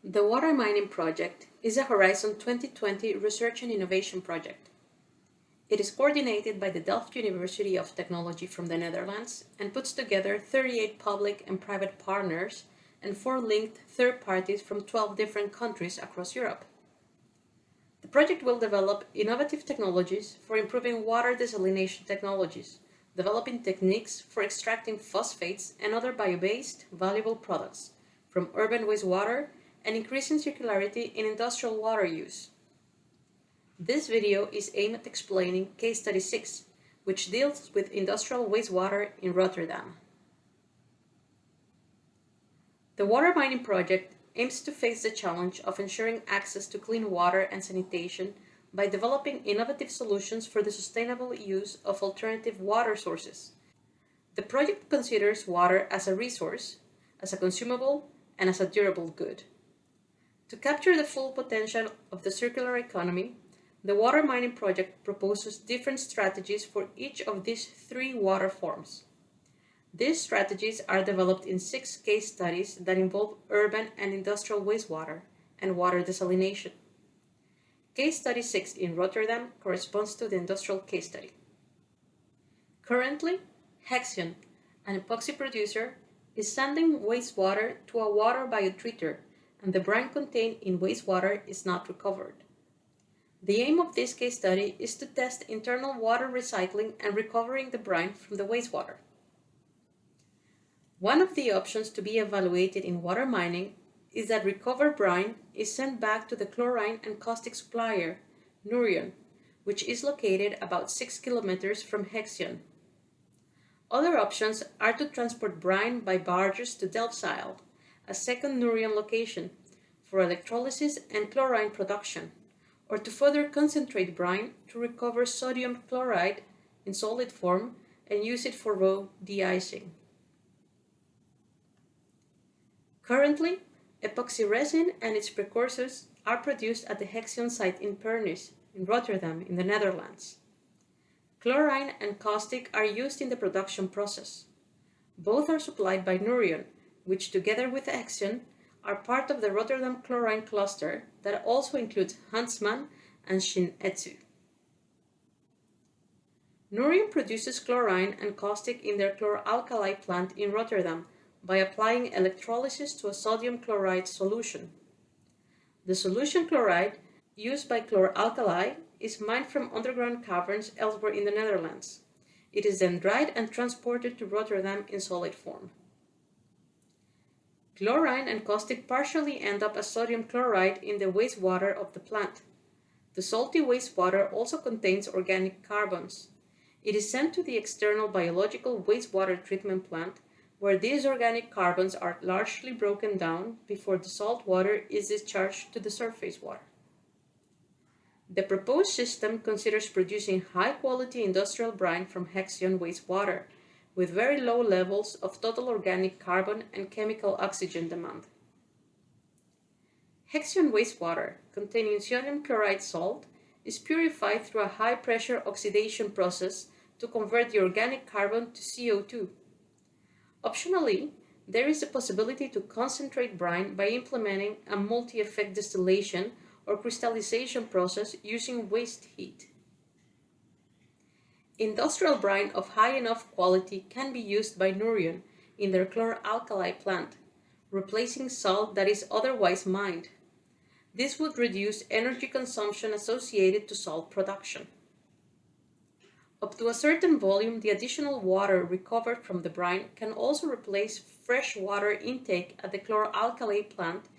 The water mining project is a Horizon 2020 research and innovation project. It is coordinated by the Delft University of Technology from the Netherlands and puts together 38 public and private partners and 4 linked third parties from 12 different countries across Europe. The project will develop innovative technologies for improving water desalination technologies, developing techniques for extracting phosphates and other bio-based valuable products from urban wastewater, and increasing circularity in industrial water use. This video is aimed at explaining Case Study 6, which deals with industrial wastewater in Rotterdam. The water mining project aims to face the challenge of ensuring access to clean water and sanitation by developing innovative solutions for the sustainable use of alternative water sources. The project considers water as a resource, as a consumable, and as a durable good. To capture the full potential of the circular economy, the water mining project proposes different strategies for each of these 3 water forms. These strategies are developed in 6 case studies that involve urban and industrial wastewater and water desalination. Case Study 6 in Rotterdam corresponds to the industrial case study. Currently, Hexion, an epoxy producer, is sending wastewater to a water biotreater, and the brine contained in wastewater is not recovered. The aim of this case study is to test internal water recycling and recovering the brine from the wastewater. One of the options to be evaluated in water mining is that recovered brine is sent back to the chlorine and caustic supplier, Nouryon, which is located about 6 kilometers from Hexion. Other options are to transport brine by barges to Delfzijl, a second Nouryon location, for electrolysis and chlorine production, or to further concentrate brine to recover sodium chloride in solid form and use it for raw de-icing. Currently, epoxy resin and its precursors are produced at the Hexion site in Pernis, in Rotterdam, in the Netherlands. Chlorine and caustic are used in the production process. Both are supplied by Nouryon, which together with Hexion are part of the Rotterdam chlorine cluster that also includes Huntsman and Shin-Etsu. Nouryon produces chlorine and caustic in their chloralkali plant in Rotterdam by applying electrolysis to a sodium chloride solution. The solution chloride used by chloralkali is mined from underground caverns elsewhere in the Netherlands. It is then dried and transported to Rotterdam in solid form. Chlorine and caustic partially end up as sodium chloride in the wastewater of the plant. The salty wastewater also contains organic carbons. It is sent to the external biological wastewater treatment plant, where these organic carbons are largely broken down before the salt water is discharged to the surface water. The proposed system considers producing high-quality industrial brine from Hexion wastewater, with very low levels of total organic carbon and chemical oxygen demand. Hexion wastewater, containing sodium chloride salt, is purified through a high-pressure oxidation process to convert the organic carbon to CO2. Optionally, there is a possibility to concentrate brine by implementing a multi-effect distillation or crystallization process using waste heat. Industrial brine of high enough quality can be used by Nouryon in their chloralkali plant, replacing salt that is otherwise mined. This would reduce energy consumption associated to salt production. Up to a certain volume, the additional water recovered from the brine can also replace fresh water intake at the chloralkali plant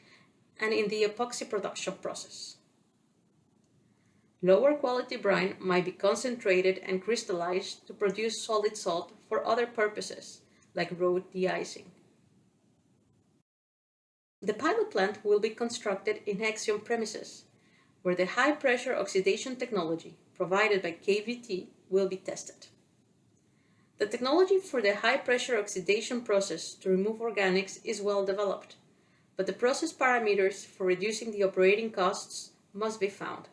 and in the epoxy production process. Lower quality brine might be concentrated and crystallized to produce solid salt for other purposes, like road de-icing. The pilot plant will be constructed in Hexion premises, where the high-pressure oxidation technology provided by KVT will be tested. The technology for the high-pressure oxidation process to remove organics is well developed, but the process parameters for reducing the operating costs must be found.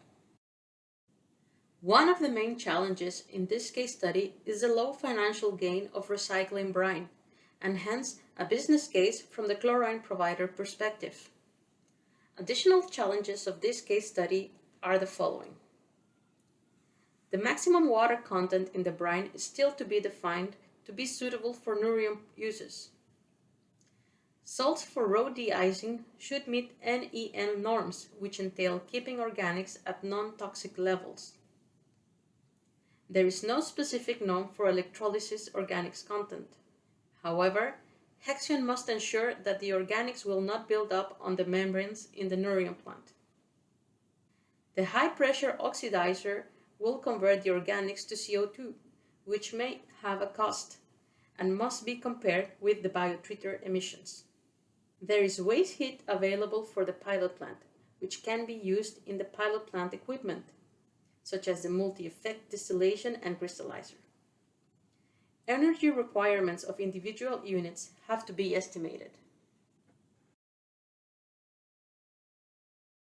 One of the main challenges in this case study is the low financial gain of recycling brine, and hence a business case from the chlorine provider perspective. Additional challenges of this case study are the following. The maximum water content in the brine is still to be defined to be suitable for Nurium uses. Salts for raw de-icing should meet NEN norms, which entail keeping organics at non-toxic levels. There is no specific norm for electrolysis organics content. However, Hexion must ensure that the organics will not build up on the membranes in the Nurium plant. The high-pressure oxidizer will convert the organics to CO2, which may have a cost and must be compared with the biotreater emissions. There is waste heat available for the pilot plant, which can be used in the pilot plant equipment, such as the multi-effect distillation and crystallizer. Energy requirements of individual units have to be estimated.